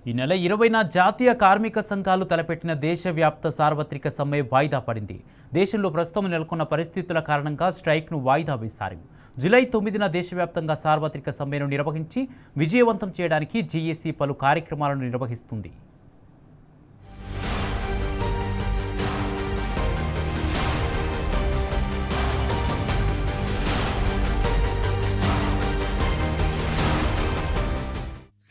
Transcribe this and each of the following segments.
ఈ నెల 20న జాతీయ కార్మిక సంఘాలు తలపెట్టిన దేశవ్యాప్త సార్వత్రిక సమ్మె వాయిదా పడింది. దేశంలో ప్రస్తుతం నెలకొన్న పరిస్థితుల కారణంగా స్ట్రైక్ను వాయిదా వేశారు. జూలై 9న దేశవ్యాప్తంగా సార్వత్రిక సమ్మెను నిర్వహించి విజయవంతం చేయడానికి జేఏసీ పలు కార్యక్రమాలను నిర్వహిస్తుంది.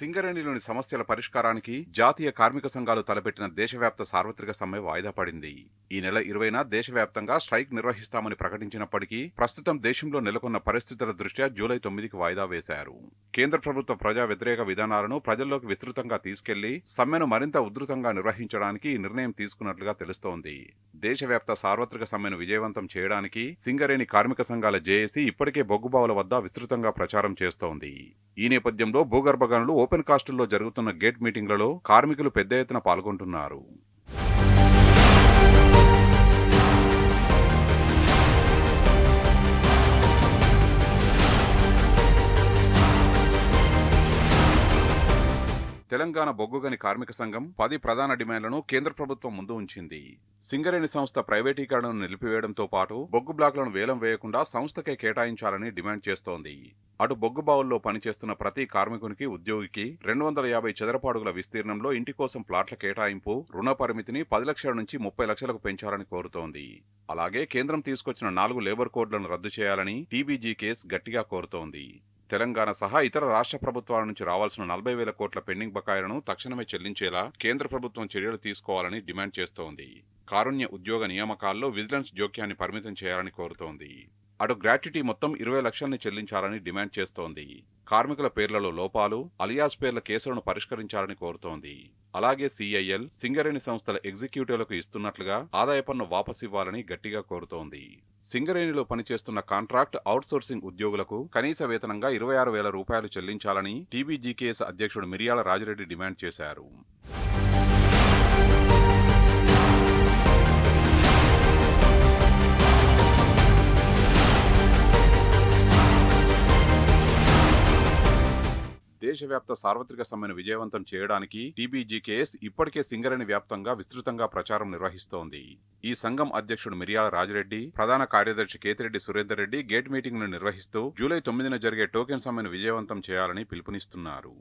సింగరేణిలోని సమస్యల పరిష్కారానికి జాతీయ కార్మిక సంఘాలు తలపెట్టిన దేశవ్యాప్త సార్వత్రిక సమ్మె వాయిదా పడింది. ఈ నెల 20న దేశవ్యాప్తంగా స్ట్రైక్ నిర్వహిస్తామని ప్రకటించినప్పటికీ ప్రస్తుతం దేశంలో నెలకొన్న పరిస్థితుల దృష్ట్యా జూలై 9కి వాయిదా వేశారు. కేంద్ర ప్రభుత్వ ప్రజా వ్యతిరేక విధానాలను ప్రజల్లోకి విస్తృతంగా తీసుకెళ్లి సమ్మెను మరింత ఉధృతంగా నిర్వహించడానికి ఈ నిర్ణయం తీసుకున్నట్లుగా తెలుస్తోంది. దేశవ్యాప్త సార్వత్రిక సమ్మెను విజయవంతం చేయడానికి సింగరేణి కార్మిక సంఘాల జేఏసీ ఇప్పటికే బొగ్గుబావుల వద్ద విస్తృతంగా ప్రచారం చేస్తోంది. ఈ నేపథ్యంలో భూగర్భ గనులు ఓపెన్ కాస్టుల్లో జరుగుతున్న గేట్ మీటింగ్లలో కార్మికులు పెద్ద ఎత్తున పాల్గొంటున్నారు. తెలంగాణ బొగ్గుగని కార్మిక సంఘం 10 ప్రధాన డిమాండ్లను కేంద్ర ప్రభుత్వం ముందు ఉంచింది. సింగరేణి సంస్థ ప్రైవేటీకరణను నిలిపివేయడంతో పాటు బొగ్గు బ్లాక్లను వేలం వేయకుండా సంస్థకే కేటాయించాలని డిమాండ్ చేస్తోంది. అటు బొగ్గు బావుల్లో పనిచేస్తున్న ప్రతి కార్మికునికి ఉద్యోగికి 250 చదరపు అడుగుల విస్తీర్ణంలో ఇంటి కోసం ప్లాట్ల కేటాయింపు, రుణ పరిమితిని 10 లక్షల నుంచి 30 లక్షలకు పెంచాలని కోరుతోంది. అలాగే కేంద్రం తీసుకొచ్చిన 4 లేబర్ కోడ్లను రద్దు చేయాలని టీబీజీకేఎస్ గట్టిగా కోరుతోంది. తెలంగాణ సహా ఇతర రాష్ట్ర ప్రభుత్వాల నుంచి రావాల్సిన 40,000 కోట్ల పెండింగ్ బకాయిలను తక్షణమే చెల్లించేలా కేంద్ర ప్రభుత్వం చర్యలు తీసుకోవాలని డిమాండ్ చేస్తోంది. కారుణ్య ఉద్యోగ నియామకాల్లో విజిలెన్స్ జోక్యాన్ని పరిమితం చేయాలని కోరుతోంది. అటు గ్రాట్యుటీ మొత్తం 20 లక్షల్ని చెల్లించాలని డిమాండ్ చేస్తోంది. కార్మికుల పేర్లలో లోపాలు, అలియాస్ పేర్ల కేసులను పరిష్కరించాలని కోరుతోంది. అలాగే సిఐఎల్, సింగరేణి సంస్థల ఎగ్జిక్యూటివ్లకు ఇస్తున్నట్లుగా ఆదాయ పన్ను వాపసివ్వాలని గట్టిగా కోరుతోంది. సింగరేణిలో పనిచేస్తున్న కాంట్రాక్ట్ అవుట్సోర్సింగ్ ఉద్యోగులకు కనీస వేతనంగా 26,000 రూపాయలు చెల్లించాలని టీబీజీకేఎస్ అధ్యక్షుడు మిర్యాల రాజిరెడ్డి డిమాండ్ చేశారు. దేశవ్యాప్త సార్వత్రిక సమ్మెను విజయవంతం చేయడానికి టీబీజీకేఎస్ ఇప్పటికే సింగరేణి వ్యాప్తంగా విస్తృతంగా ప్రచారం నిర్వహిస్తోంది. ఈ సంఘం అధ్యక్షుడు మిర్యాల రాజిరెడ్డి, ప్రధాన కార్యదర్శి కేతిరెడ్డి సురేందర్ రెడ్డి గేట్ మీటింగ్ను నిర్వహిస్తూ జూలై 9న జరిగే టోకెన్ సమ్మెను విజయవంతం చేయాలని పిలుపునిస్తున్నారు.